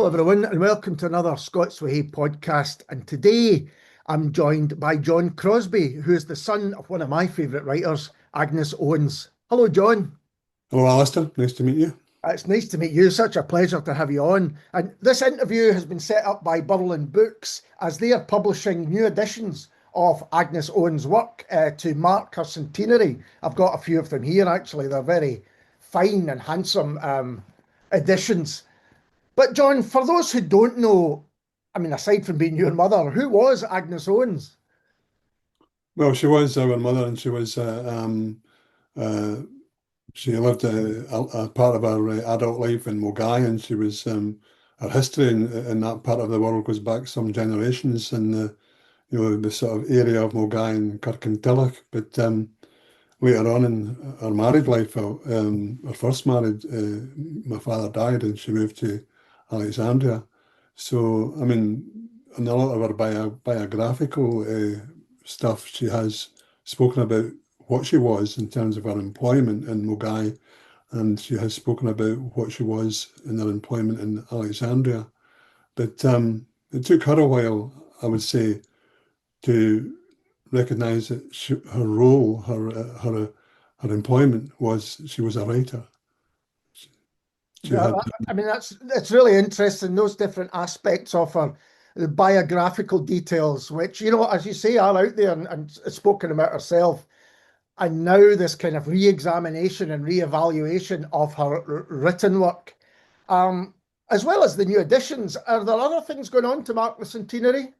Hello, everyone, and welcome to another Scots Whay Hae podcast. And today I'm joined by John Crosbie, who is the son of one of my favourite writers, Agnes Owens. Hello, John. Hello, Alasdair. Nice to meet you. It's nice to meet you. Such a pleasure to have you on. And this interview has been set up by Birlinn Books as they are publishing new editions of Agnes Owens' work to mark her centenary. I've got a few of them here, actually. They're very fine and handsome editions. But John, for those who don't know, I mean, aside from being your mother, who was Agnes Owens? Well, she was our mother, and she lived a part of our adult life in Mogai, and she was her history in that part of the world goes back some generations in the sort of area of Mogai and Kirkintilloch. But later on in her married life, her first marriage, my father died, and she moved to Alexandria. So, I mean, in a lot of her biographical stuff, she has spoken about what she was in terms of her employment in Mogai, and she has spoken about what she was in her employment in Alexandria. But it took her a while, I would say, to recognise that her role, her employment was she was a writer. I mean, that's really interesting, those different aspects of her, the biographical details, which, as you say, are out there and spoken about herself. And now this kind of re-examination and re-evaluation of her written work, as well as the new editions. Are there other things going on to mark the centenary?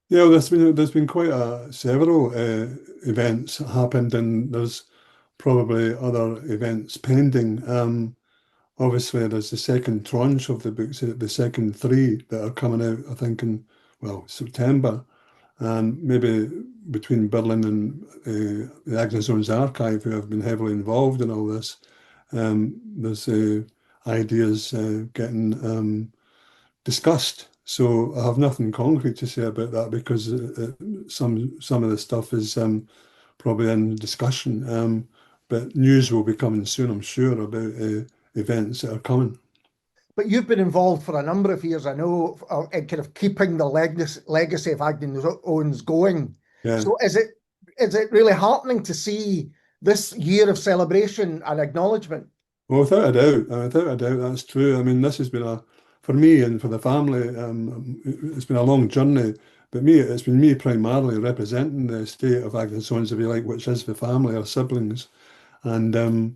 Yeah, there's been quite several events happened, and there's probably other events pending. Obviously, there's the second tranche of the books, the second three that are coming out, I think, in, September. And maybe between Birlinn and the Agnes Owens Archive, who have been heavily involved in all this, there's ideas getting discussed. So I have nothing concrete to say about that because some of the stuff is probably in discussion. But news will be coming soon, I'm sure, about events that are coming. But you've been involved for a number of years, I know, in kind of keeping the legacy of Agnes Owens going. Yeah. So is it really heartening to see this year of celebration and acknowledgement? Well, without a doubt, that's true. I mean, this has been for me and for the family, it's been a long journey. But it's been me primarily representing the estate of Agnes Owens, if you like, which is the family, our siblings. And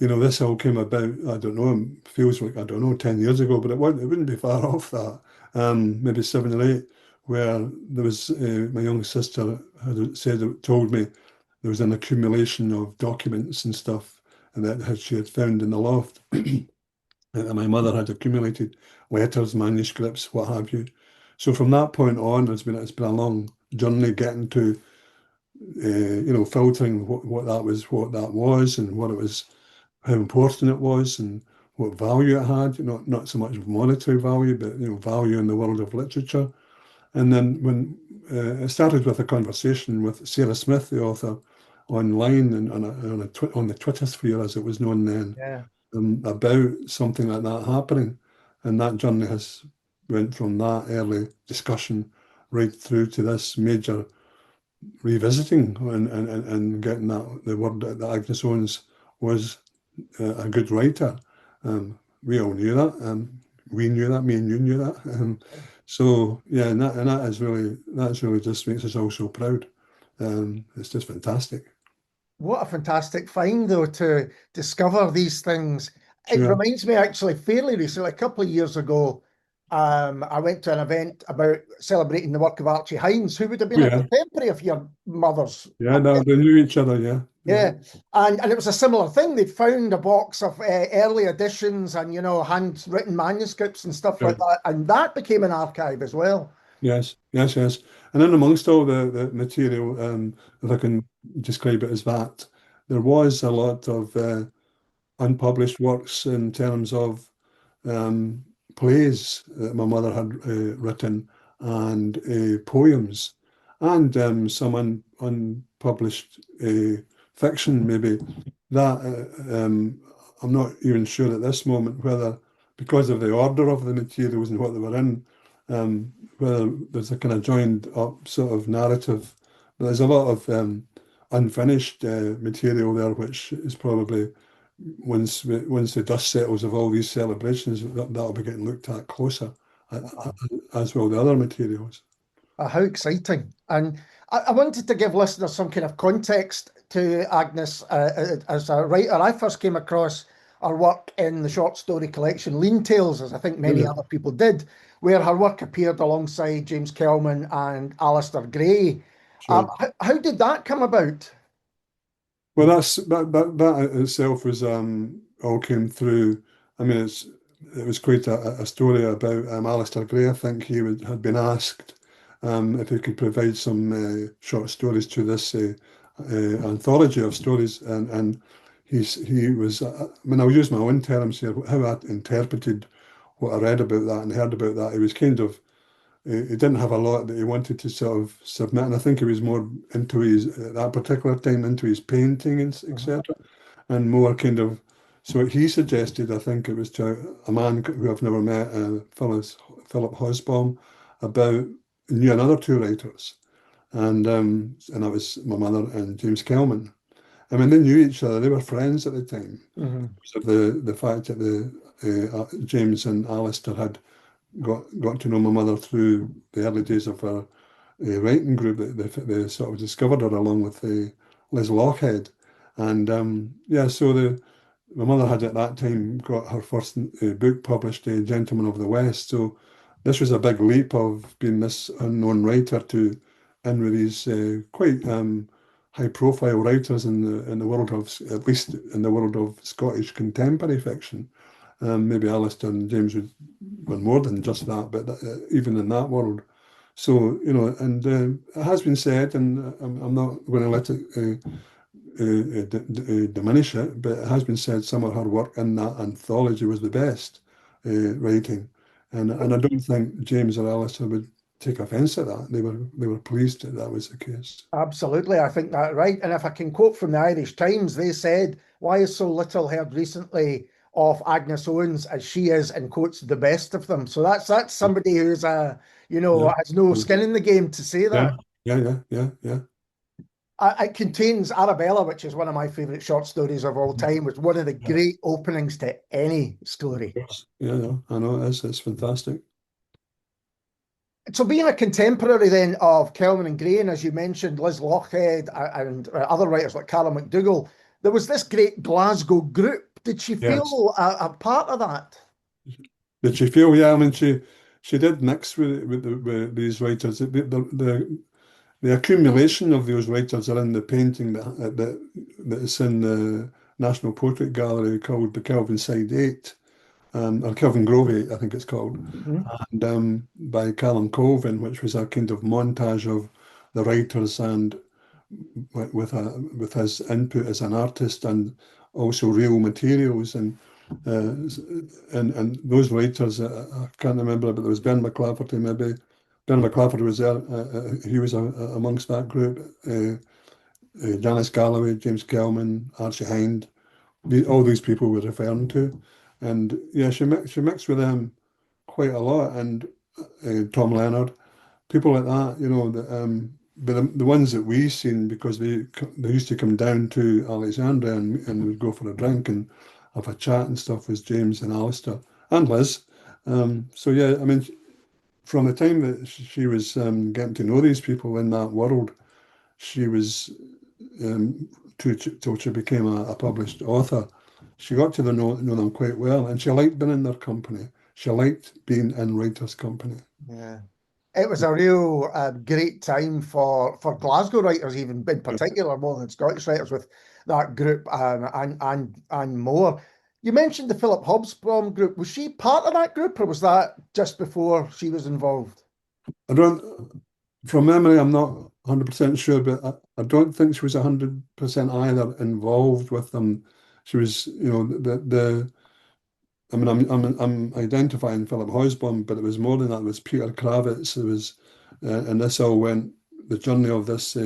this all came about, I don't know, it feels like, 10 years ago, but it wouldn't be far off that, maybe 7 or 8, where there was, my young sister told me there was an accumulation of documents and stuff and that she had found in the loft. And my mother had accumulated letters, manuscripts, what have you. So from that point on, it's been a long journey getting to, filtering what that was and what it was, how important it was and what value it had, not so much monetary value, but value in the world of literature. And then when it started with a conversation with Sarah Smith, the author, online and on the Twitter sphere, as it was known then, Yeah. About something like that happening. And that journey has went from that early discussion right through to this major revisiting and getting the word that Agnes Owens was a good writer. We all knew that. We knew that. Me and you knew that. So yeah, and that's really just makes us all so proud. It's just fantastic. What a fantastic find, though, to discover these things. It Sure. reminds me, actually, fairly recently, a couple of years ago, I went to an event about celebrating the work of Archie Hines, who would have been a Yeah. contemporary of your mother's. Yeah, no, they knew each other. Yeah. Yeah, and it was a similar thing. They'd found a box of early editions and, handwritten manuscripts and stuff like that, and that became an archive as well. Yes. And in amongst all the material, if I can describe it as that, there was a lot of unpublished works in terms of plays that my mother had written and poems and some unpublished fiction, maybe that I'm not even sure at this moment whether because of the order of the materials and what they were in, whether there's a kind of joined up sort of narrative. There's a lot of unfinished material there, which is probably once the dust settles of all these celebrations, that'll be getting looked at closer, as will the other materials. How exciting. And I wanted to give listeners some kind of context to Agnes as a writer. I first came across her work in the short story collection Lean Tales, as I think many other people did, where her work appeared alongside James Kelman and Alasdair Gray. Sure. How did that come about? Well, that itself was all came through. I mean, it was quite a story about Alasdair Gray. I think had been asked if he could provide some short stories to this anthology of stories, and he was. I mean, I'll use my own terms here. How I interpreted what I read about that and heard about that. He was kind of. He didn't have a lot that he wanted to sort of submit, and I think he was more into his at that particular time into his painting and etc. And more kind of. So what he suggested, I think it was to a man who I've never met, Philip Hosbaum, about knew another two writers, and that was my mother and James Kelman. I mean, they knew each other; they were friends at the time. So the fact that James and Alasdair had got to know my mother through the early days of her writing group, they sort of discovered her along with Liz Lochhead, and so my mother had at that time got her first book published, Gentleman of the West. So this was a big leap of being this unknown writer to in with these quite high-profile writers in the world of, at least in the world of Scottish contemporary fiction. Maybe Alasdair and James were more than just that, but even in that world. So, and it has been said, and I'm not going to let it diminish it, but it has been said some of her work in that anthology was the best writing. And I don't think James or Alasdair would take offence at that. They were pleased that was the case. Absolutely, I think that's right. And if I can quote from the Irish Times, they said, "Why is so little heard recently of Agnes Owens as she is," in quotes, "the best of them." So that's somebody who's has no skin in the game to say that. Yeah. It contains Arabella, which is one of my favourite short stories of all time. It's one of the great openings to any story. Yeah, I know it's fantastic. So being a contemporary then of Kelman and Gray, and as you mentioned, Liz Lochhead and other writers like Carol McDougall, there was this great Glasgow group. Did she feel a part of that? Did she feel? Yeah, I mean, she did mix with these writers. The accumulation of those writers are in the painting that's in the National Portrait Gallery called the Kelvin Side 8, or Kelvin Grove 8, I think it's called, and by Callum Colvin, which was a kind of montage of the writers and with his input as an artist and also real materials and those writers. I can't remember, but there was Ben McLafferty maybe. Ben McLafferty was there. He was amongst that group. Janice Galloway, James Kelman, Archie Hind. All these people were referring to, and yeah, she mixed with them quite a lot. And Tom Leonard, people like that, but the ones that we seen, because they used to come down to Alexandria and we'd go for a drink and have a chat and stuff, was James and Alasdair and Liz. So yeah, I mean, from the time that she was getting to know these people in that world, she was till she became a published author. She got to know them quite well, and she liked being in their company. She liked being in writers' company. Yeah. It was a real great time for Glasgow writers, even in particular, more than Scottish writers, with that group and more. You mentioned the Philip Hobsbawm group. Was she part of that group, or was that just before she was involved? From memory, I'm not 100% sure, but I don't think she was 100% either involved with them. She was, I mean, I'm identifying Philip Hobsbawm, but it was more than that. It was Peter Kravitz. It was, and this all went the journey of this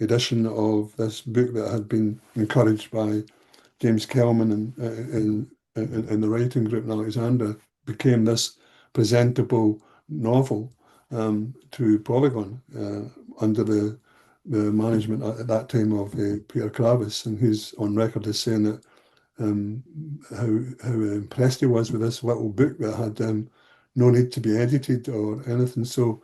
edition of this book that had been encouraged by James Kelman and in the writing group in Alexandria became this presentable novel to Polygon under the management at that time of Peter Kravis, and he's on record as saying that how impressed he was with this little book that had no need to be edited or anything. So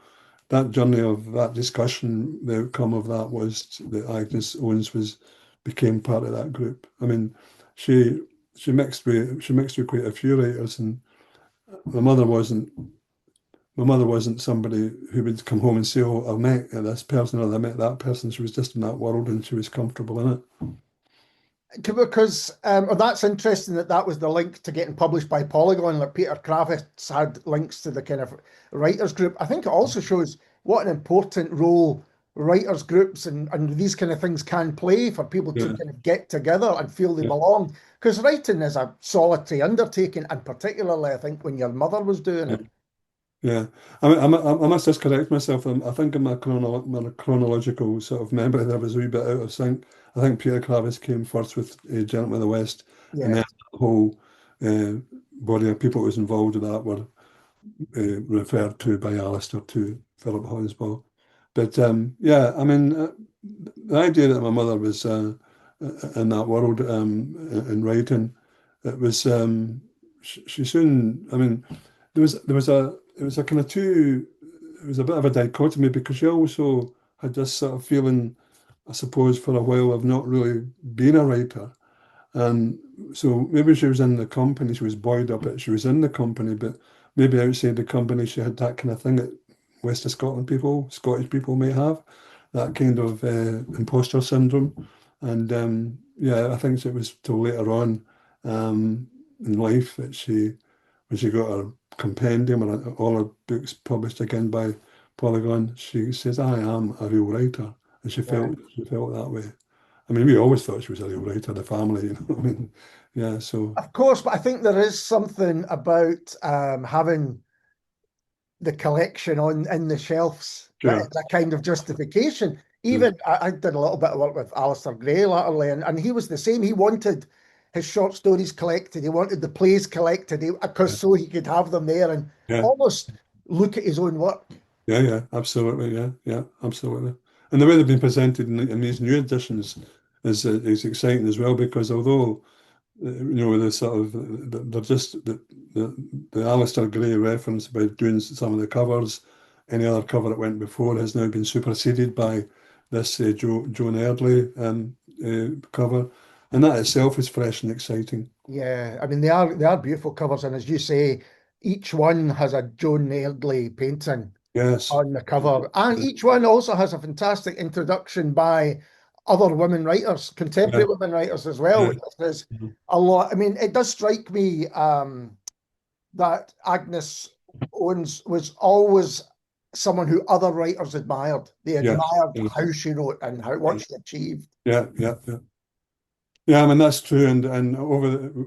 that journey of that discussion, the outcome of that was that Agnes Owens became part of that group. I mean, she mixed with quite a few writers, and my mother wasn't somebody who would come home and say, "Oh, I met this person or I met that person." She was just in that world and she was comfortable in it. Because that's interesting that was the link to getting published by Polygon. Like Peter Kravitz had links to the kind of writers group. I think it also shows what an important role writers groups and these kind of things can play for people to kind of get together and feel they belong. Because writing is a solitary undertaking, and particularly I think when your mother was doing it. Yeah, I mean, I must just correct myself. I think in my chronological sort of memory, there was a wee bit out of sync. I think Peter Kravis came first with Gentleman of the West, and then the whole body of people who was involved with that were referred to by Alasdair to Philip Honsbaugh. But yeah, I mean, the idea that my mother was in that world in writing, it was she soon. I mean, there was a kind of two. It was a bit of a dichotomy because she also had this sort of feeling, I suppose, for a while of not really being a writer. And so maybe she was in the company, she was buoyed up that she was in the company, but maybe outside the company she had that kind of thing that West of Scotland people, Scottish people may have, that kind of imposter syndrome. And yeah, I think it was till later on in life that when she got her compendium or all her books published again by Polygon, she says, "I am a real writer," and she felt that way. I mean, we always thought she was a real writer, the family, you know. I mean, yeah. So Of course, but I think there is something about having the collection on in the shelves that is a kind of justification. Even I did a little bit of work with Alasdair Gray latterly, and he was the same. He wanted his short stories collected. He wanted the plays collected because so he could have them there and almost look at his own work. Yeah, absolutely, yeah, absolutely. And the way they've been presented in these new editions is exciting as well, because although you know the sort of they're just the Alasdair Gray reference about doing some of the covers, any other cover that went before has now been superseded by this Joan Eardley cover, and that itself is fresh and exciting. Yeah, I mean they are beautiful covers, and as you say, each one has a Joan Eardley painting Yes. on the cover, and each one also has a fantastic introduction by other women writers, contemporary women writers as well, which is a lot. I mean, it does strike me that Agnes Owens was always someone who other writers admired. They admired how she wrote and what she achieved. Yeah. Yeah, I mean that's true, and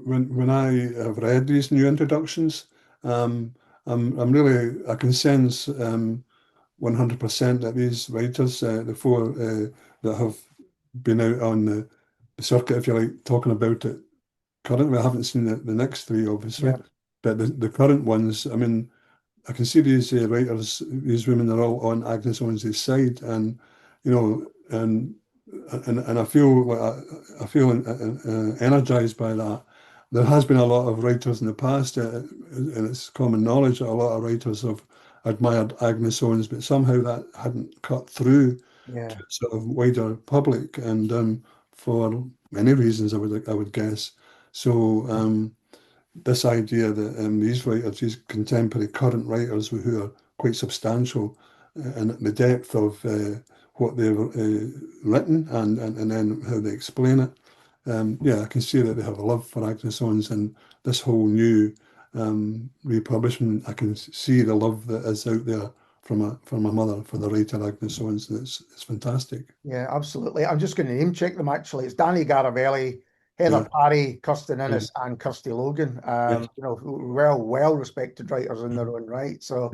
when I have read these new introductions, I'm really I can sense 100% that these writers, the four that have been out on the circuit, if you like, talking about it currently. I haven't seen the next three, obviously, but the current ones, I mean, I can see these writers, these women are all on Agnes Owens' side, and you know, and I feel like I feel energized by that. There has been a lot of writers in the past, and it's common knowledge that a lot of writers have admired Agnes Owens, but somehow that hadn't cut through to sort of wider public, and for many reasons, I would guess. So this idea that these writers, these contemporary current writers who are quite substantial and the depth of what they've written and then how they explain it. Yeah, I can see that they have a love for Agnes Owens, and this whole new republishment, I can see the love that is out there from my mother for the writer Agnes Owens. And it's fantastic. Yeah, absolutely. I'm just going to name check them actually. It's Dani Garavelli, Heather Parry, Kirstin Innes, and Kirsty Logan. You know, well respected writers in their own right. So,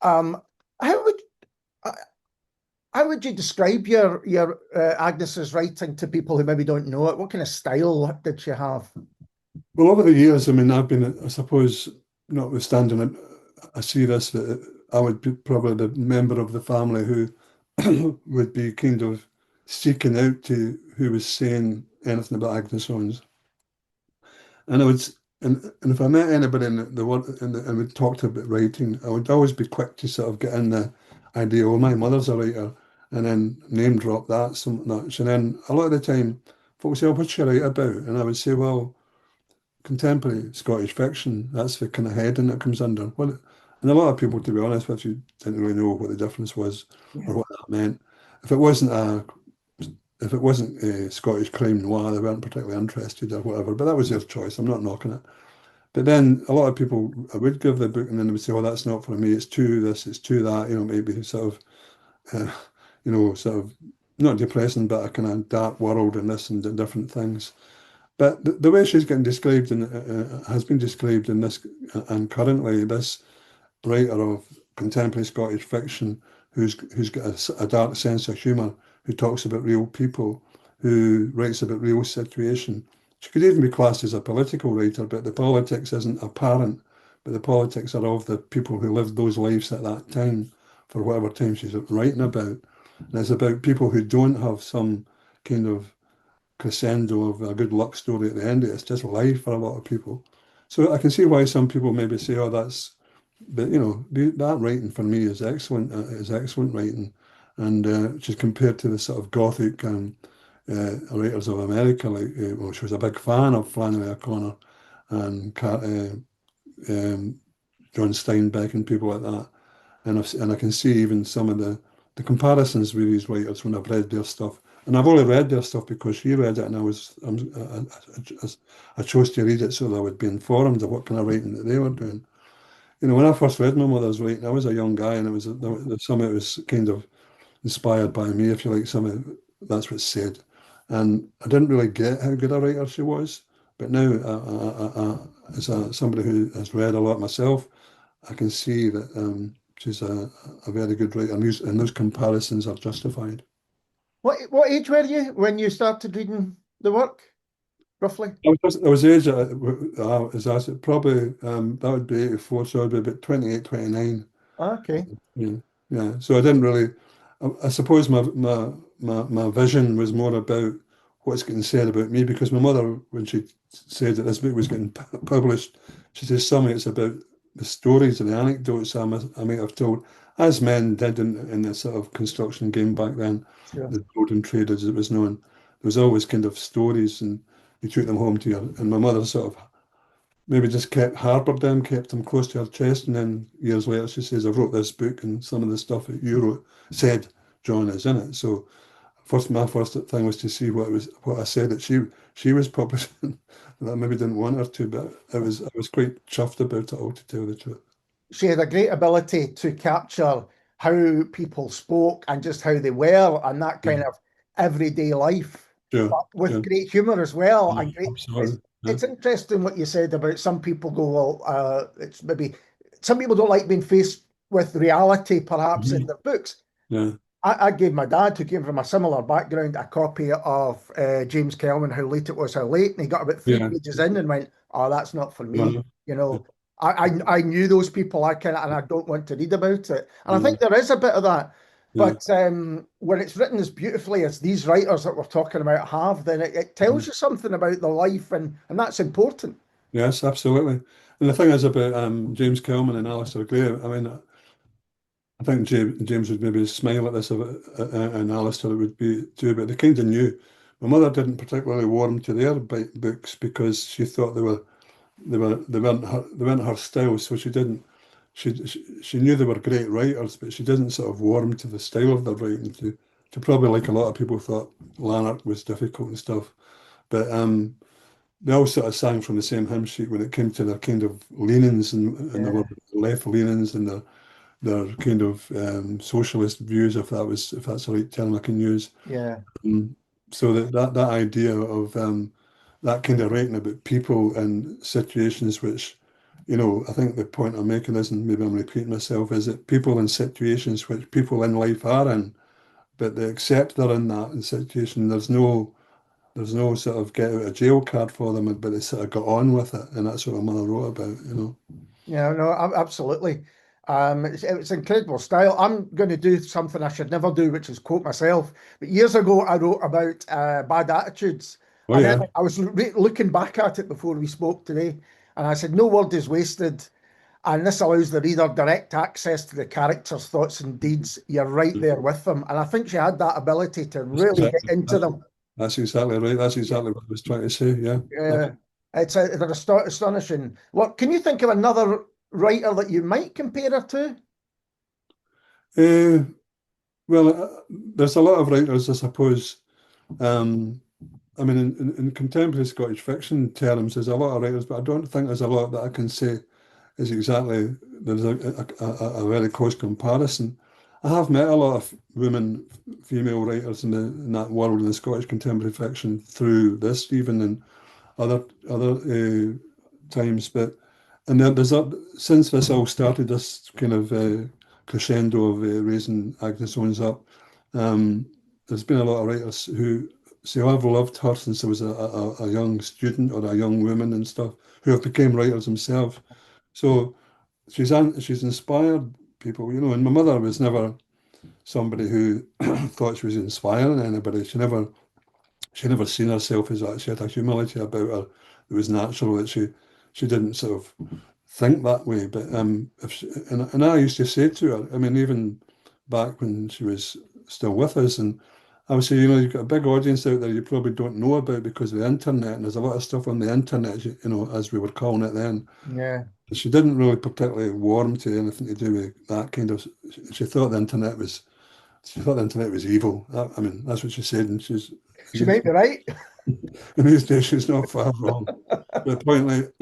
how would how would you describe your Agnes's writing to people who maybe don't know it? What kind of style did she have? Well, over the years, I mean, I've been, I suppose, notwithstanding it, I see this, that I would be probably the member of the family who would be kind of seeking out to who was saying anything about Agnes Owens. And I would, and if I met anybody in the world and we talked about writing, I would always be quick to sort of get in the idea, oh, my mother's a writer, and then name drop that so much. And then a lot of the time, folks say, oh, what's she write about? And I would say, well, contemporary Scottish fiction, that's the kind of heading that comes under. What, and a lot of people, to be honest with you, didn't really know what the difference was or Yeah. what that meant. If it wasn't a if it wasn't a Scottish crime noir, they weren't particularly interested or whatever. But that was their choice. I'm not knocking it. But then a lot of people, I would give the book, and then they would say, "Oh, that's not for me. It's too this, it's too that." You know, maybe sort of, uh, sort of not depressing, but a kind of dark world and this and different things. But the way she's getting described and has been described in this, and currently this writer of contemporary Scottish fiction who's got a dark sense of humour, who talks about real people, who writes about real situation. She could even be classed as a political writer, but the politics isn't apparent, but the politics are of the people who lived those lives at that time, for whatever time she's writing about. And it's about people who don't have some kind of crescendo of a good luck story at the end of it. It's just life for a lot of people. So I can see why some people maybe say, "Oh, that's," but that writing for me is excellent writing, and just compared to the sort of gothic writers of America, like well, she was a big fan of Flannery O'Connor and John Steinbeck and people like that, and I can see even some of the comparisons with these writers when I've read their stuff. And I've only read their stuff because she read it, and I chose to read it so that I would be informed of what kind of writing that they were doing. When I first read my mother's writing, I was a young guy, and some of it was kind of inspired by me, if you like. Some of that's what's said, and I didn't really get how good a writer she was. But now, as somebody who has read a lot myself, I can see that she's a very good writer, and those comparisons are justified. What age were you when you started reading the work, roughly? I was age, as I said, probably that would be 84, so I'd be about 28, 29. Okay. Yeah, yeah. So I didn't really. I suppose my vision was more about what's getting said about me, because my mother, when she said that this book was getting published, she says some of it's about the stories and the anecdotes I might have told, as men did in the sort of construction game back then, Sure. the golden trade as it was known. There was always kind of stories, and you took them home to your. And my mother sort of maybe just harbored them, kept them close to her chest, and then years later she says, "I wrote this book, and some of the stuff that you wrote said John is in it." So my first thing was to see what I said that she was publishing. And I maybe didn't want her to, but I was quite chuffed about it all, to tell the truth. She had a great ability to capture how people spoke and just how they were and that Yeah, kind of everyday life, sure, but with sure. great humor as well. Yeah, And great, it's absolutely. Yeah. it's interesting what you said about some people go, well, it's maybe some people don't like being faced with reality, perhaps in Mhm. their books. Yeah, I gave my dad, who came from a similar background, a copy of James Kelman, How Late It Was, How Late, and he got about three yeah. pages in and went, "Oh, that's not for me." Well, You yeah, know, I knew those people. I kind of, and I don't want to read about it. And I yeah, think there is a bit of that. yeah. But when it's written as beautifully as these writers that we're talking about have, then it tells Mhm. you something about the life, and that's important. Yes, absolutely. And the thing is about James Kelman and Alasdair Gray, I mean, I think James would maybe smile at this, and Alistair would be too, but they kind of knew. My mother didn't particularly warm to their books because she thought they weren't her style, so she didn't. She knew they were great writers, but she didn't sort of warm to the style of their writing. To probably, like a lot of people, thought Lanark was difficult and stuff. But they all sort of sang from the same hymn sheet when it came to their kind of leanings, and there Yeah, were left leanings and their kind of socialist views, if that's the right term I can use. yeah, Um, so that idea of that kind of writing about people and situations, which, I think the point I'm making is, and maybe I'm repeating myself, is that people in situations which people in life are in, but they accept they're in that situation. There's no there's no sort of get out of jail card for them, but they sort of got on with it, and that's what my mother wrote about, you know. Yeah, no, absolutely. It's incredible style. I'm going to do something I should never do, which is quote myself. But years ago, I wrote about bad attitudes, Oh and then yeah, I was looking back at it before we spoke today, and I said, "No word is wasted." And this allows the reader direct access to the characters' thoughts and deeds. You're right there with them, and I think she had that ability to that's really get exactly into them. that's exactly right. That's exactly what I was trying to say. Yeah. Yeah, they're astonishing. Look, can you think of another writer that you might compare her to? Uh, well, there's a lot of writers, I suppose. Um, I mean, in contemporary Scottish fiction terms, there's a lot of writers, but I don't think there's a lot that I can say is exactly there's a very close comparison. I have met a lot of women, female writers in that world in the Scottish contemporary fiction through this, even in other times. But and there's since this all started, this kind of crescendo of raising Agnes Owens up. There's been a lot of writers who say, "Oh, I've loved her since I was a young student or a young woman and stuff," who have become writers themselves. So she's inspired people, you know. And my mother was never somebody who thought she was inspiring anybody. She never seen herself as that. She had a humility about her that was natural, that she didn't sort of think that way. But if she, and I used to say to her, I mean, even back when she was still with us, and I would say, you know, you've got a big audience out there you probably don't know about because of the internet, and there's a lot of stuff on the internet, you know, as we were calling it then. Yeah. She didn't really particularly warm to anything to do with that kind of. She thought the internet was. She thought the internet was evil. I mean, that's what she said, and she's. She might be right. In these days, she's not far wrong. But the point, like,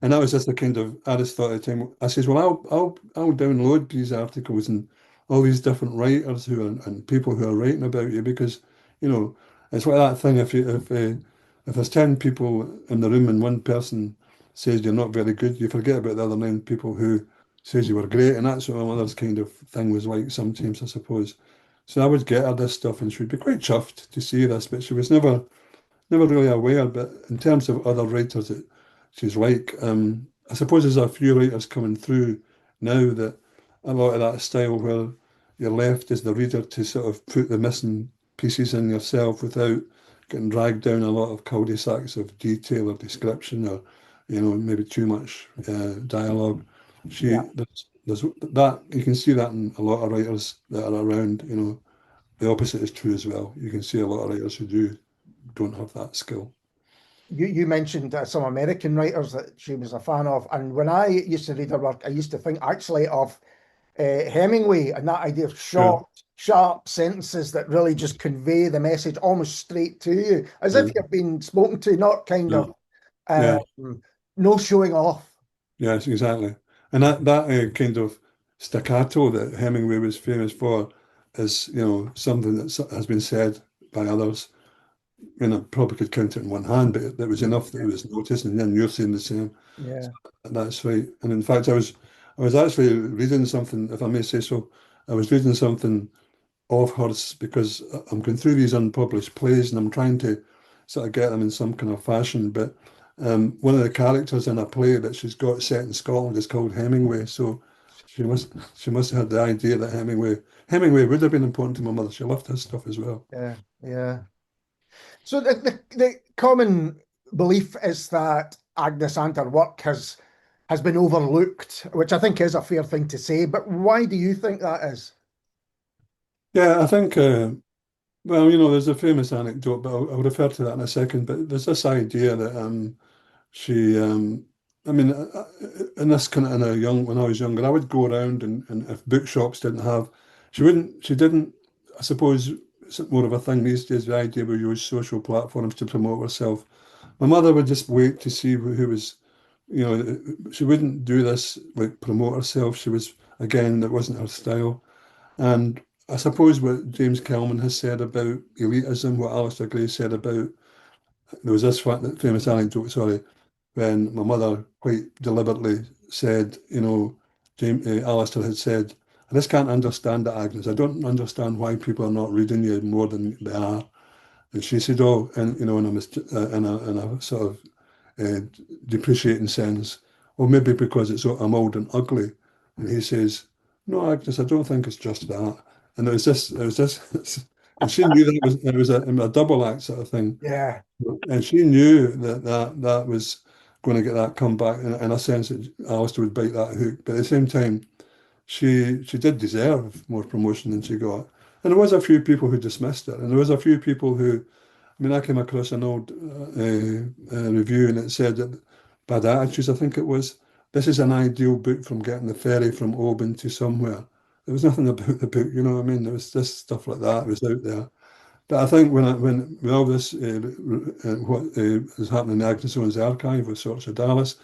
and that was just a kind of. I just thought at the time. I says, well, I'll download these articles and all these different writers who are and people who are writing about you because, you know, it's like that thing. If there's 10 people in the room and one person says you're not very good, you forget about the other 9 people who says you were great, and that's what my mother's kind of thing was like sometimes, I suppose. So I would get her this stuff, and she'd be quite chuffed to see this, but she was never really aware. But in terms of other writers that she's like, I suppose there's a few writers coming through now that a lot of that style where you're left as the reader to sort of put the missing pieces in yourself without getting dragged down a lot of cul-de-sacs of detail or description or, you know, maybe too much dialogue. Yeah. There's that you can see that in a lot of writers that are around, you know. The opposite is true as well. You can see a lot of writers who don't have that skill. You mentioned some American writers that she was a fan of, and when I used to read her work, I used to think actually of Hemingway and that idea of Yeah, short, sharp sentences that really just convey the message almost straight to you, as if yeah, you've been spoken to, not kind yeah, of yeah, no showing off. yes, exactly. And that kind of staccato that Hemingway was famous for is, you know, something that has been said by others. And I probably could count it in one hand, but it was enough that it was noticed, and then you're saying the same. Yeah. That's right. And in fact, I was actually reading something, if I may say so. I was reading something of hers because I'm going through these unpublished plays and I'm trying to sort of get them in some kind of fashion. But one of the characters in a play that she's got set in Scotland is called Hemingway. So she must have had the idea that Hemingway would have been important to my mother. She loved his stuff as well. Yeah. Yeah. So the common belief is that Agnes and her work has been overlooked, which I think is a fair thing to say. But why do you think that is? Yeah, I think. Well, you know, there's a famous anecdote, but I'll refer to that in a second. But there's this idea that she, I mean, in this kind of when I was younger, I would go around and if bookshops didn't have, she didn't, I suppose it's more of a thing these days, the idea we use social platforms to promote herself. My mother would just wait to see who was, you know, she wouldn't do this, like promote herself. She was, again, that wasn't her style. And I suppose what James Kelman has said about elitism, what Alasdair Gray said about, there was this famous anecdote, sorry, when my mother quite deliberately said, you know, Alasdair had said, I just can't understand it, Agnes. I don't understand why people are not reading you more than they are. And she said, "Oh, and in a sort of depreciating sense, or maybe because I'm old and ugly." And he says, "No, Agnes, I don't think it's just that." And and she knew that it was a double act sort of thing, Yeah. and she knew that was going to get that comeback in a sense that Alistair would bite that hook. But at the same time, she did deserve more promotion than she got. And there was a few people who dismissed it, and there was a few people who, I mean, I came across an old review and it said that Bad Attitudes, I think it was, this is an ideal book from getting the ferry from Oban to somewhere. There was nothing about the book, you know what I mean? There was just stuff like that was out there. But I think when all this, what is happening in the Agnes Owens Archive with Sorts of Dallas,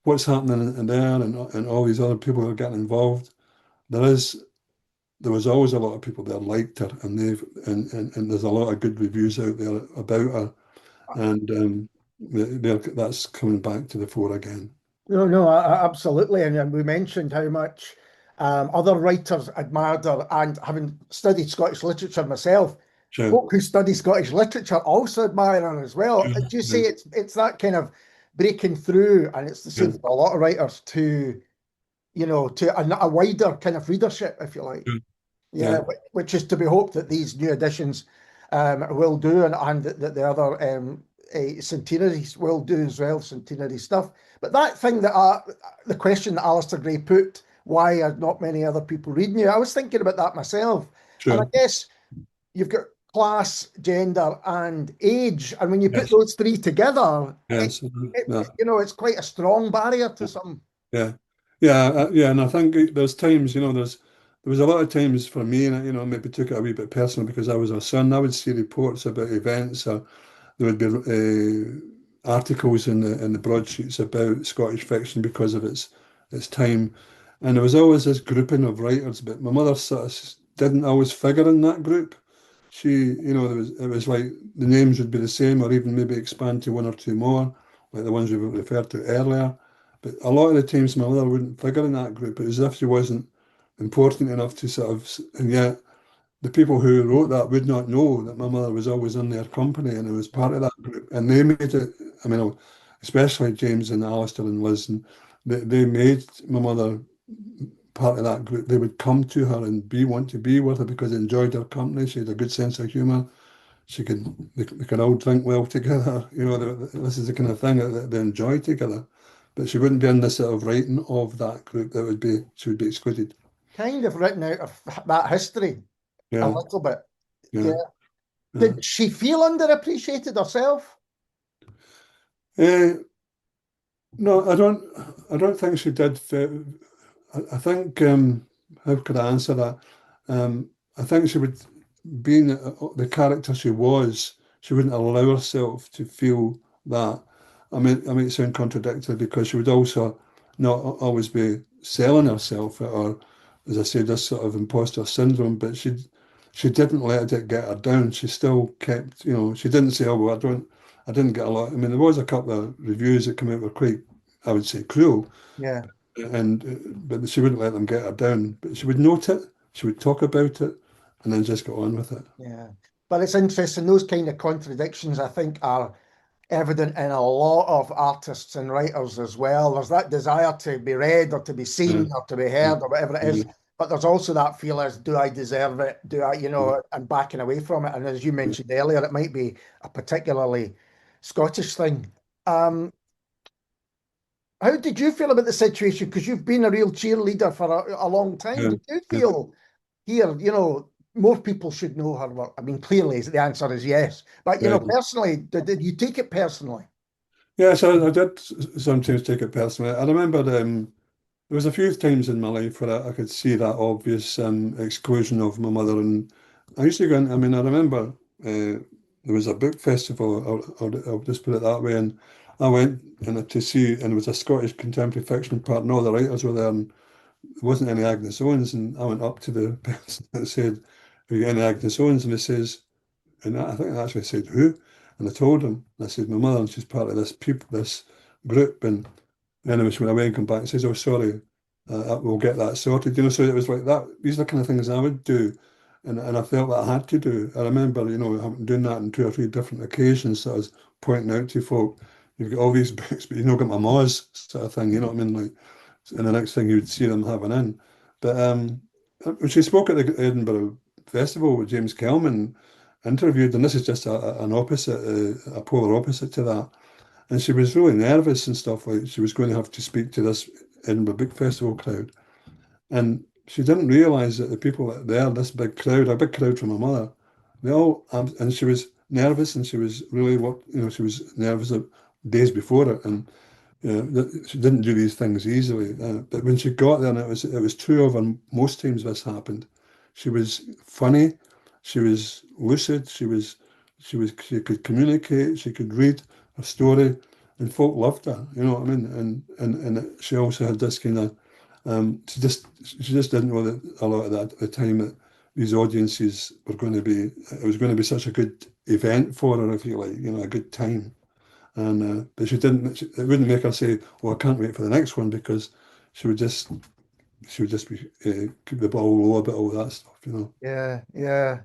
what's happening in there and all these other people who are getting involved, there is there was always a lot of people that liked her, and and there's a lot of good reviews out there about her, and that's coming back to the fore again. No, no, absolutely. And we mentioned how much other writers admired her, and having studied Scottish literature myself, Sure, folk who study Scottish literature also admire her as well. sure, Do you yeah, say it's that kind of breaking through, and it's the yeah, same for a lot of writers to, to a wider kind of readership, if you like. yeah, Yeah, yeah, which is to be hoped that these new editions will do, and that the other centenaries will do as well, centenary stuff. But that thing the question that Alistair Gray put, why are not many other people reading you? I was thinking about that myself. And I sure, guess you've got class, gender, and age. And when you put yes, those three together, yes, yeah, it's quite a strong barrier to some. yeah, yeah, yeah, and I think there's times, there was a lot of times for me, and maybe took it a wee bit personal because I was a son. I would see reports about events, or there would be articles in the broadsheets about Scottish fiction because of its time, and there was always this grouping of writers. But my mother sort of didn't always figure in that group. She, it was like the names would be the same, or even maybe expand to one or two more, like the ones we referred to earlier. But a lot of the times, my mother wouldn't figure in that group. It was as if she wasn't important enough to sort of, and yet the people who wrote that would not know that my mother was always in their company and it was part of that group. And they made it, I mean, especially James and Alistair and Liz, and they made my mother part of that group. They would come to her and want to be with her because they enjoyed her company. She had a good sense of humour. They could all drink well together. This is the kind of thing that they enjoy together. But she wouldn't be in the sort of writing of that group. She would be excluded. Kind of written out of that history a Yeah, little bit. Yeah. yeah, yeah. Did she feel underappreciated herself? Uh, no, I don't think she did. I think, how could I answer that? I think she would, being the character she was, she wouldn't allow herself to feel that. I might sound contradictory because she would also not always be selling herself, or, as I said, this sort of imposter syndrome, but she didn't let it get her down. She still kept, she didn't say, "Oh, well, I didn't get a lot." I mean, there was a couple of reviews that came out were quite, I would say, cruel, Yeah, and but she wouldn't let them get her down. But she would note it, she would talk about it, and then just go on with it. yeah. But it's interesting, those kind of contradictions, I think, are evident in a lot of artists and writers as well. There's that desire to be read or to be Yeah, seen or to be yeah, heard or whatever it is. yeah, But there's also that feel as, do I deserve it? Do I, yeah, and backing away from it. And as you mentioned earlier, it might be a particularly Scottish thing. Um, how did you feel about the situation? Because you've been a real cheerleader for a long time. yeah, Did you yeah, feel here, more people should know her work? I mean, clearly the answer is yes. But, yeah. personally, did you take it personally? Yeah, so I did sometimes take it personally. I remember there was a few times in my life where I could see that obvious exclusion of my mother, and I used to go. I mean, I remember there was a book festival. I'll just put it that way, and I went to see, and it was a Scottish contemporary fiction part, and all the writers were there, and there wasn't any Agnes Owens, and I went up to the person that said, "Have you got any Agnes Owens?" And he says, and I think I actually said, "Who?" And I told him, I said, "My mother, and she's part of this group." And anyway, when I went and come back, he says, "Oh, sorry, we'll get that sorted." So it was like that. These are the kind of things I would do. and I felt that I had to do. I remember, doing that on 2 or 3 different occasions. So I was pointing out to folk, you've got all these books, but you've not got my Moz sort of thing, you know what I mean? Like, and the next thing you would see them having in. But when she spoke at the Edinburgh Festival with James Kelman, interviewed, and this is just an opposite, a polar opposite to that. And she was really nervous and stuff, like she was going to have to speak to this Edinburgh Book Festival crowd. And she didn't realise that the people there, this big crowd, a big crowd from her mother, they all, and she was nervous, and she was really she was nervous days before it, and she didn't do these things easily. But when she got there, and it was true of her most times this happened. She was funny, she was lucid, she could communicate, she could read a story, and folk loved her. You know what I mean? And she also had this kind of she just didn't know that a lot of that at the time that these audiences were going to be, it was going to be such a good event for her, if you like, a good time. And but she didn't. It wouldn't make her say, "Oh, I can't wait for the next one," because she would just be keep the ball low about all that stuff. Yeah, yeah.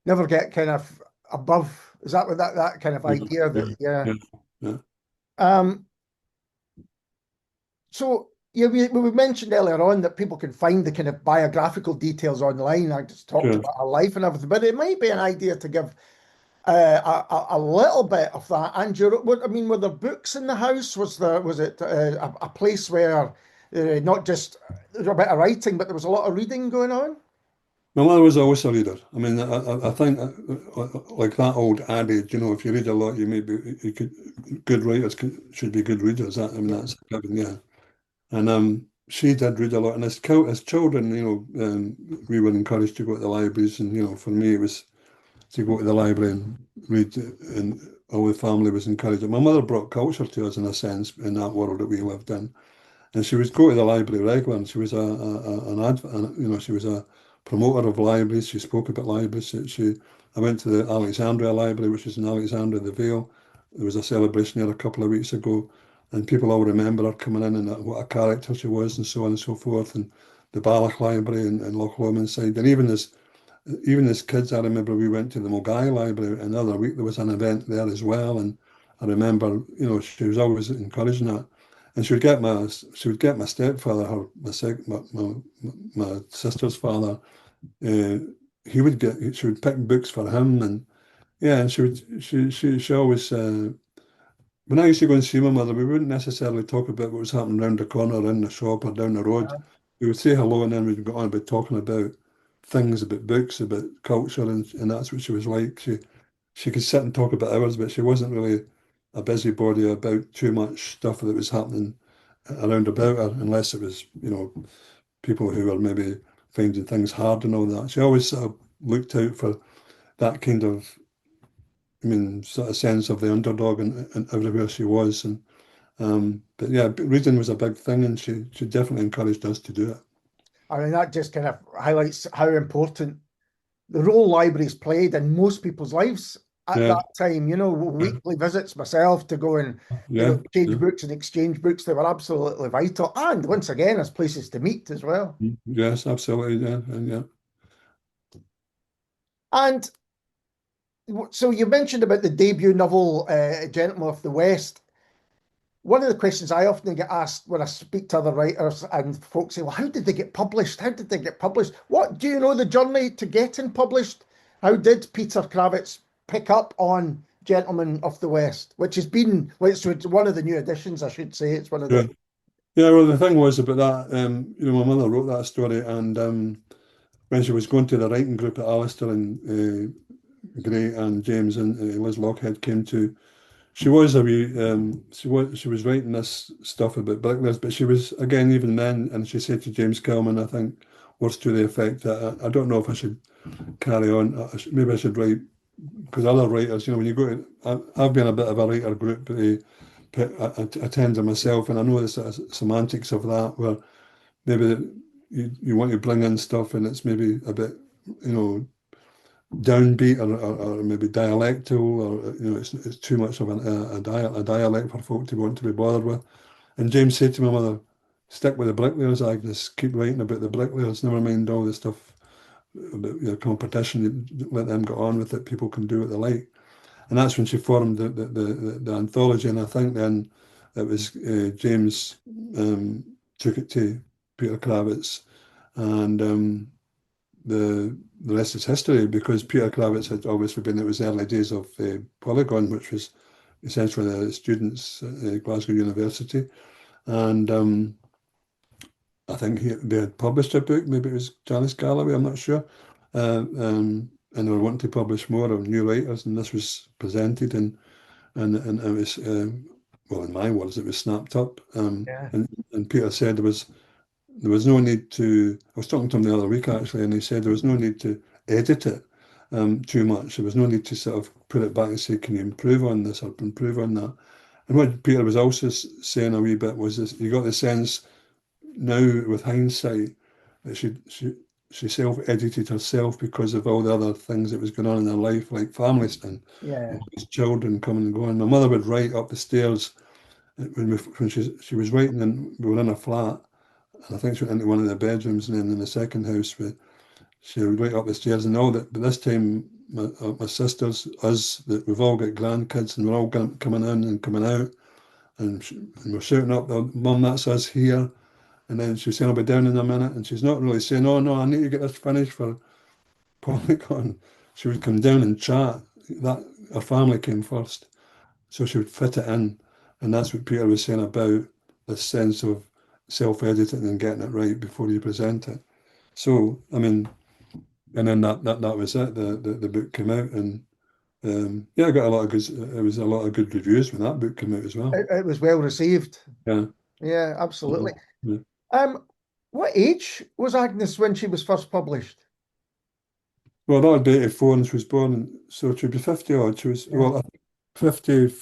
Never get kind of above. Is that what that kind of idea that Yeah, yeah. So yeah, we mentioned earlier on that people can find the kind of biographical details online. I just talked Sure. about her life and everything, but it might be an idea to give a little bit of that. And I mean, were there books in the house? Was it a place where not just there was a bit of writing, but there was a lot of reading going on? My mother was always a reader. I mean, I think like that old adage, if you read a lot, good writers should be good readers. I mean, that's a given, yeah. And she did read a lot. And as children, we were encouraged to go to the libraries. And, for me, it was to go to the library and read. And all the family was encouraged. My mother brought culture to us, in a sense, in that world that we lived in. And she would go to the library regularly. And she was she was a promoter of libraries. She spoke about libraries. I went to the Alexandria Library, which is in Alexandria, the Vale. There was a celebration there a couple of weeks ago, and people all remember her coming in and what a character she was, and so on and so forth. And the Balloch Library in Loch Lomond side, and even as kids, I remember we went to the Mulgai Library, and the other week there was an event there as well. And I remember, she was always encouraging that. And she would get my stepfather, my sister's father. She would pick books for him, and yeah, and she always. When I used to go and see my mother, we wouldn't necessarily talk about what was happening round the corner, in the shop, or down the road. We would say hello, and then we'd go on about talking about things, about books, about culture, and that's what she was like. She could sit and talk about hours, but she wasn't really a busybody about too much stuff that was happening around about her, unless it was, people who were maybe finding things hard and all that. She always sort of looked out for that kind of, sort of sense of the underdog and everywhere she was. But yeah, reading was a big thing, and she definitely encouraged us to do it. I mean, that just kind of highlights how important the role libraries played in most people's lives at Yeah, that time. Weekly visits myself to go and yeah, change yeah. books and exchange books, they were absolutely vital. And once again, as places to meet as well. Yes, absolutely. Yeah, and yeah. And so you mentioned about the debut novel, Gentleman of the West. One of the questions I often get asked when I speak to other writers, and folks say, well, how did they get published? How did they get published? What do you know the journey to getting published? How did Peter Kravitz pick up on Gentleman of the West, which has been, well, it's one of the new editions, I should say. It's one of Yeah. the. Yeah, well, the thing was about that, my mother wrote that story, and when she was going to the writing group at Alasdair, and Gray and James and Liz Lockhead came to, she was a wee, she was writing this stuff about bricklayers, but she was, again, even then, and she said to James Kelman, I think, words to the effect that I don't know if I should carry on, maybe I should write, because other writers, when you go to, I've been a bit of a writer group, I tend to myself, and I know the sort of semantics of that, where maybe you want to bring in stuff and it's maybe a bit, downbeat, or maybe dialectal, or it's too much of a dialect for folk to want to be bothered with. And James said to my mother, stick with the bricklayers, Agnes, keep writing about the bricklayers, never mind all the stuff your competition, let them get on with it. People can do what they like. And that's when she formed the anthology. And I think then it was James took it to Peter Kravitz, and the rest is history, because Peter Kravitz had obviously been, it was the early days of Polygon, which was essentially the students at Glasgow University. And I think they had published a book, maybe it was Janice Galloway, I'm not sure. And they were wanting to publish more of new writers, and this was presented, and it was, well, in my words, it was snapped up. Yeah. And Peter said there was no need to, I was talking to him the other week actually, and he said there was no need to edit it too much. There was no need to sort of put it back and say, can you improve on this or improve on that? And what Peter was also saying a wee bit was this, you got the sense now with hindsight that she self-edited herself because of all the other things that was going on in her life, like families and Yeah. children coming and going. My mother would write up the stairs when she was writing, and we were in a flat, and I think she went into one of the bedrooms, and then in the second house, she would write up the stairs and all that. But this time, my sisters, us, that we've all got grandkids, and we're all coming in and coming out, and we're shouting up, "Mum, that's us here." And then she's saying, "I'll be down in a minute." And she's not really saying, "Oh, no, I need to get this finished for Polygon." She would come down and chat. That her family came first. So she would fit it in. And that's what Peter was saying about this sense of self-editing and getting it right before you present it. So, I mean, and then that was it. The book came out, and yeah, I got a lot of good, it was a lot of good reviews when that book came out as well. It was well received. Yeah. Yeah, absolutely. Yeah. What age was Agnes when she was first published? Well, that would be 84, and she was born, so she'd be 50 odd. She was, well, I think 50,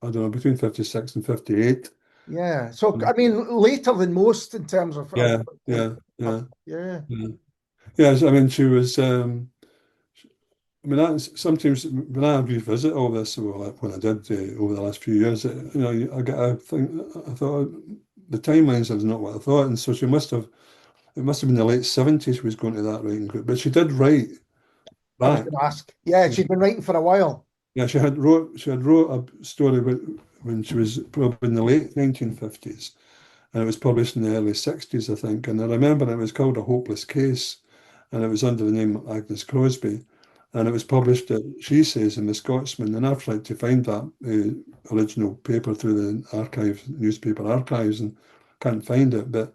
I don't know, between 56 and 58. Yeah. So, I mean, later than most in terms of, Yeah, yeah, yeah, yeah. yeah. Yes, I mean, she was, I mean, that's sometimes when I revisit all this, well, like when I did over the last few years, I get a thing, I thought the timelines is not what I thought. And so it must have been the late 70s she was going to that writing group. But she did write I was back. going to ask. Yeah, she'd been writing for a while. Yeah, she had wrote a story when she was probably in the late 1950s, and it was published in the early 60s, I think. And I remember it was called A Hopeless Case, and it was under the name Agnes Crosbie, and it was published, she says, in the Scotsman. And I've tried to find that original paper through the newspaper archives, and can't find it. But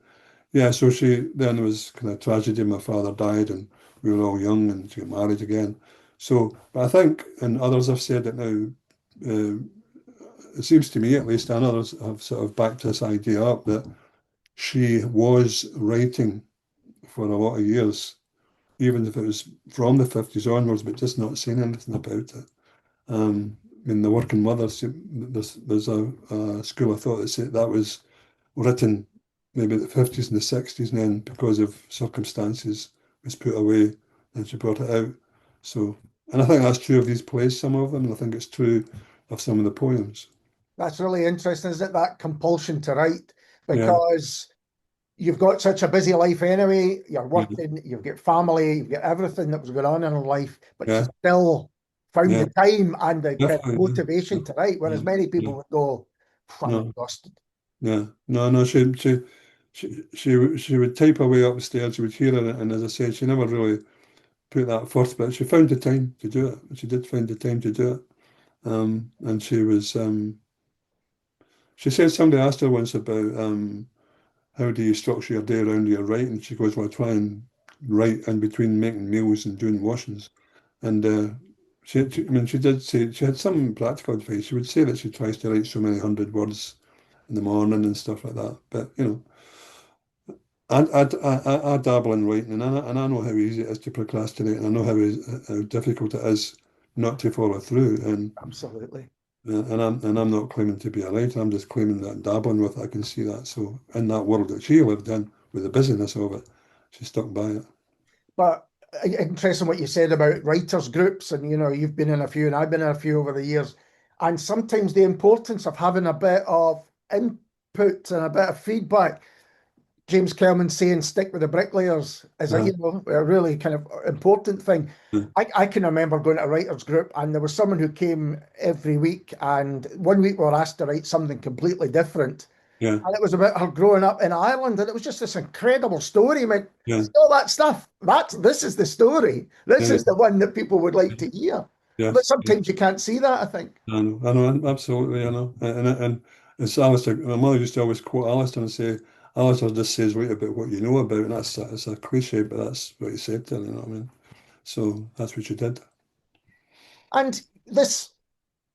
yeah, so then there was kind of tragedy. My father died, and we were all young, and she got married again. So, but I think, and others have said it now, it seems to me at least, and others have sort of backed this idea up, that she was writing for a lot of years, even if it was from the 50s onwards, but just not saying anything about it. In the Working Mothers, there's a school of thought that said that was written maybe the 50s and the 60s, and then because of circumstances was put away, and she brought it out. So, and I think that's true of these plays, some of them, and I think it's true of some of the poems. That's really interesting, is it, that compulsion to write? Yeah, Because you've got such a busy life anyway. You're yeah, working, you've got family, you've got everything that was going on in her life, but she yeah, still found yeah, the time and the kind of definitely. motivation to write, Yeah, whereas many yeah, people would go, I'm no, exhausted. yeah, no. She would type away upstairs. You would hear her, and as I said, she never really put that forth, but she found the time to do it. She did find the time to do it. And she was, she said somebody asked her once about how do you structure your day around your writing? She goes, well, I try and write in between making meals and doing washings. And I mean, she did say she had some practical advice. She would say that she tries to write so many hundred words in the morning and stuff like that. But I dabble in writing, and I know how easy it is to procrastinate, and I know how difficult it is not to follow through. Absolutely. And I'm not claiming to be a writer. I'm just claiming that dabbling with it, I can see that. So in that world that she lived in, with the busyness of it, she stuck by it. But interesting what you said about writers' groups, and you've been in a few, and I've been in a few over the years, and sometimes the importance of having a bit of input and a bit of feedback. James Kelman saying stick with the bricklayers is Yeah, a really kind of important thing. yeah, I can remember going to a writers group and there was someone who came every week, and one week we were asked to write something completely different. yeah, And it was about her growing up in Ireland, and it was just this incredible story. I mean, yeah, all that stuff. This is the story. This yeah, is the one that people would like to hear. But yes, yes. sometimes you can't see that, I think. I know, absolutely, I know. And it's Alistair, my mother used to always quote Alistair and say, Alistair just says, write about what you know about, and it's a cliche, but that's what he said to her, you know what I mean? So that's what you did. And this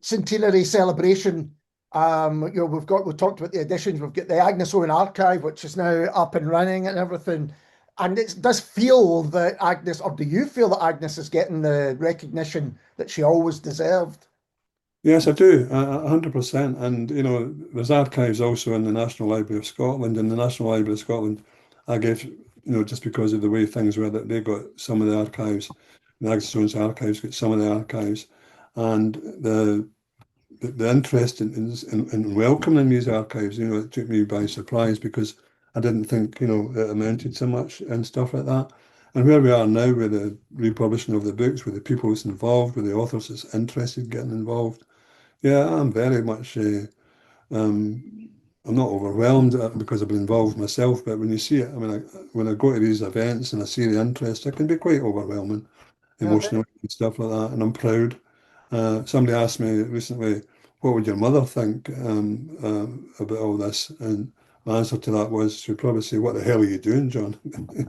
centenary celebration, we've talked about the editions. We've got the Agnes Owens Archive, which is now up and running and everything. And it does feel that Agnes, or do you feel that Agnes is getting the recognition that she always deserved? Yes, I do, 100%. And, there's archives also in the National Library of Scotland. In the National Library of Scotland, I guess, just because of the way things were, that they got some of the archives, the Agnes Jones archives got some of the archives. And the interest in welcoming these archives, it took me by surprise because I didn't think, it amounted to much and stuff like that. And where we are now with the republishing of the books, with the people that's involved, with the authors that's interested in getting involved, yeah, I'm very much, um, I'm not overwhelmed because I've been involved myself, but when you see it, I mean, when I go to these events and I see the interest, it can be quite overwhelming, Yeah, emotionally and stuff like that, and I'm proud. Somebody asked me recently, what would your mother think about all this? And my answer to that was, she'd probably say, what the hell are you doing, John?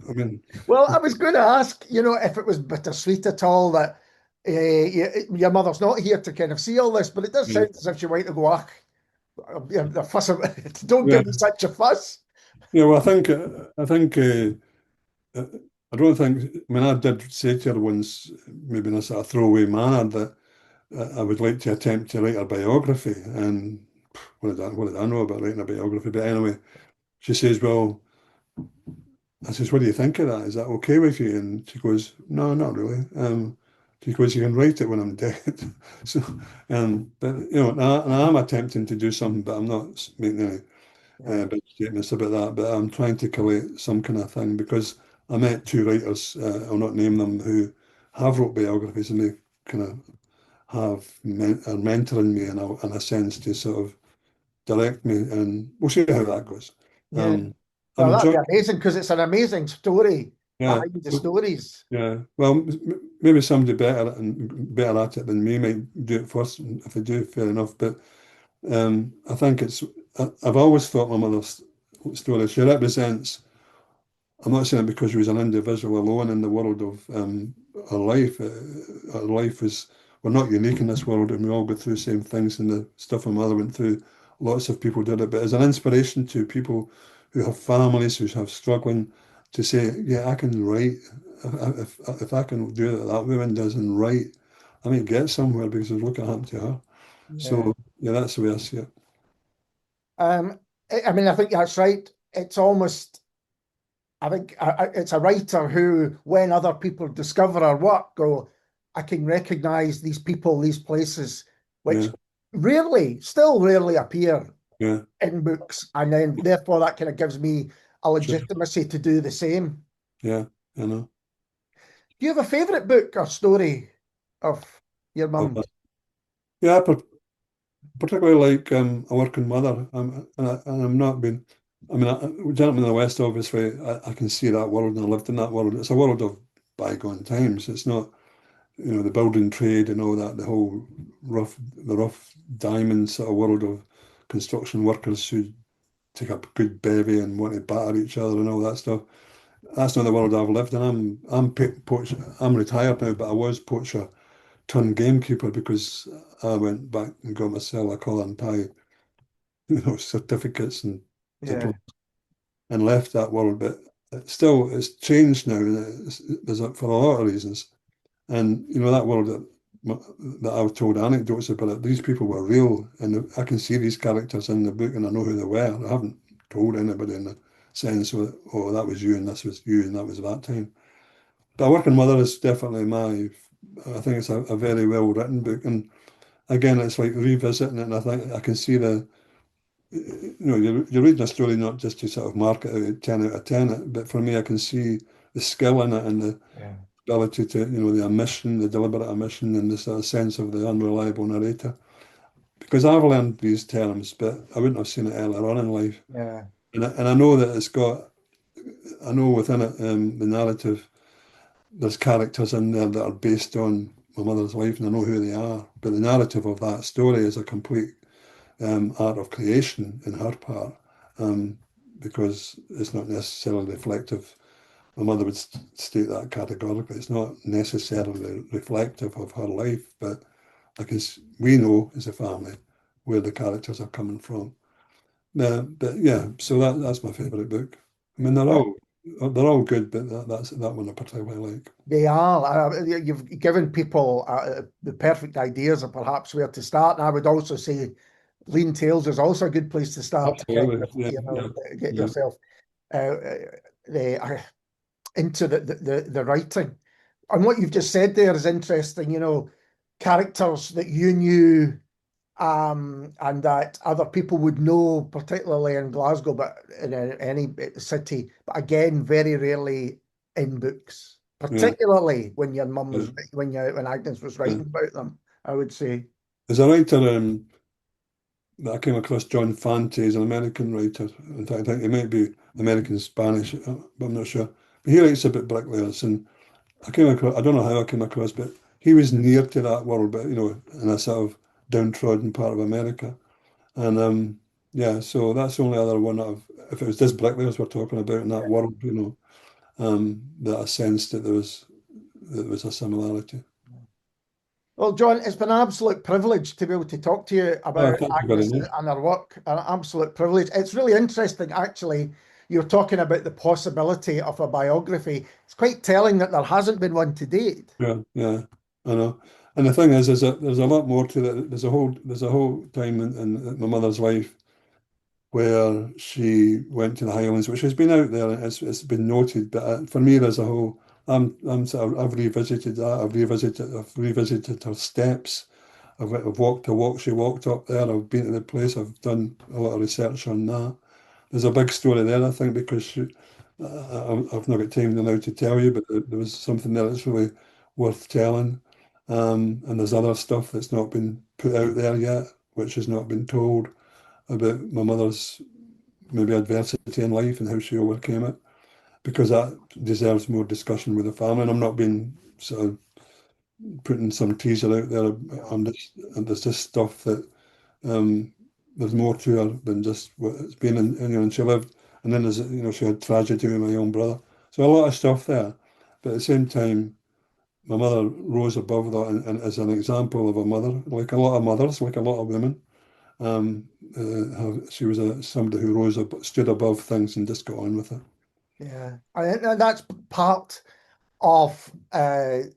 I mean, well, I was going to ask, if it was bittersweet at all that your mother's not here to kind of see all this, but it does yeah, sound as if she might go, ah, the fuss of it. Don't yeah, give me such a fuss. yeah. Well, I I don't think, I mean, I did say to her once, maybe in a sort of throwaway manner, that I would like to attempt to write a biography. And what did I know about writing a biography? But anyway, she says, well, I says, what do you think of that? Is that okay with you? And she goes, no, not really. She goes, you can write it when I'm dead. So, but and I'm attempting to do something, but I'm not making any Yeah, big statements about that. But I'm trying to collate some kind of thing because I met two writers, I'll not name them, who have wrote biographies, and they kind of are mentoring me in a sense to sort of direct me, and we'll see how that goes. yeah. Um, I'm Well, that'd be enjoying, amazing because it's an amazing story yeah. behind the stories. Yeah, well, maybe somebody better at it than me might do it first. If they do, fair enough. But I think I've always thought my mother's story. She represents. I'm not saying it because she was an individual alone in the world of her life. Her life is, we're not unique in this world, and we all go through the same things. And the stuff my mother went through, lots of people did it. But as an inspiration to people who have families who have struggling, to say, yeah, I can write. If I can do it that woman does and write, I might get somewhere because of look what happened to her. Yeah. So yeah, that's the way I see it. I mean, I think that's right. It's almost, I think it's a writer who, when other people discover her work, go, I can recognize these people, these places, which Yeah, still rarely appear yeah, in books. And then, therefore, that kind of gives me a sure. legitimacy to do the same. Yeah, I know. Do you have a favourite book or story of your Oh, mum? yeah, particularly like a working mother. And I'm not being, I mean, gentleman in the West, obviously, I can see that world and I lived in that world. It's a world of bygone times. It's not, the building trade and all that, the rough diamond sort of world of construction workers who take up a good bevy and want to batter each other and all that stuff. That's not the world I've lived in. Poacher. I'm retired now, but I was poacher turned gamekeeper because I went back and got myself a collar and tie, certificates and Yeah, diplomas and left that world. But it's changed now. For a lot of reasons. And that world that I've told anecdotes about it, these people were real, and I can see these characters in the book, and I know who they were. I haven't told anybody in the sense of, oh, that was you, and this was you, and that was that time. But Working Mother is definitely I think it's a very well written book, and again, it's like revisiting it, and I think I can see you're reading a story not just to sort of mark it out 10 out of 10, but for me, I can see the skill in it and the ability to, the omission, the deliberate omission, and the sort of sense of the unreliable narrator. Because I've learned these terms, but I wouldn't have seen it earlier on in life. Yeah. And I know that I know within it, the narrative, there's characters in there that are based on my mother's life, and I know who they are. But the narrative of that story is a complete art of creation in her part, because it's not necessarily reflective. My mother would state that categorically. It's not necessarily reflective of her life, but we know as a family where the characters are coming from. But yeah, so that's my favourite book. I mean, they're all good, but that's that one I particularly like. They are. You've given people the perfect ideas of perhaps where to start. And I would also say Lean Tales is also a good place to start to Absolutely, get yourself into the writing. And what you've just said there is interesting, characters that you knew and that other people would know, particularly in Glasgow, but in any city, but again, very rarely in books, particularly when your mum was, when Agnes was writing about them, I would say. There's a writer that I came across, John Fante, is an American writer. In fact, I think he might be American Spanish, but I'm not sure. But he writes about bricklayers, and I don't know how I came across, but he was near to that world, but in a sort of downtrodden part of America. And so that's the only other one if it was just bricklayers we're talking about in that world, that I sensed that there was a similarity. Well, John, it's been an absolute privilege to be able to talk to you about Agnes and her work. An absolute privilege. It's really interesting, actually. You're talking about the possibility of a biography. It's quite telling that there hasn't been one to date. Yeah, I know. And the thing is that there's a lot more to that. There's a whole time in my mother's life where she went to the Highlands, which has been out there and it's been noted. But for me, there's a whole. I've revisited that. I've revisited her steps. I've walked the walk she walked up there. I've been to the place. I've done a lot of research on that. There's a big story there, I think, because I've not got time now to tell you, but there was something there that's really worth telling. And there's other stuff that's not been put out there yet, which has not been told about my mother's maybe adversity in life and how she overcame it, because that deserves more discussion with the family. And I'm not being sort of putting some teaser out there. There's just stuff that there's more to her than just what it's been. And she lived, and then there's she had tragedy with my own brother. So a lot of stuff there, but at the same time, my mother rose above that, and as an example of a mother, like a lot of mothers, like a lot of women. She was somebody who stood above things and just got on with it. Yeah, and that's part of the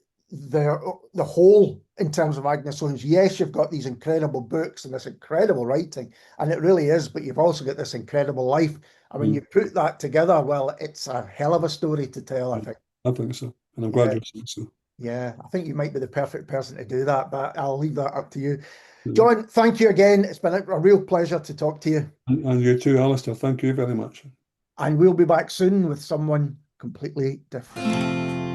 whole in terms of Agnes Owens. Yes, you've got these incredible books and this incredible writing, and it really is, but you've also got this incredible life. And when you put that together, well, it's a hell of a story to tell, I think. I think so, and I'm glad you think so. Yeah, I think you might be the perfect person to do that, but I'll leave that up to you. John, thank you again. It's been a real pleasure to talk to you. And you too, Alasdair. Thank you very much. And we'll be back soon with someone completely different.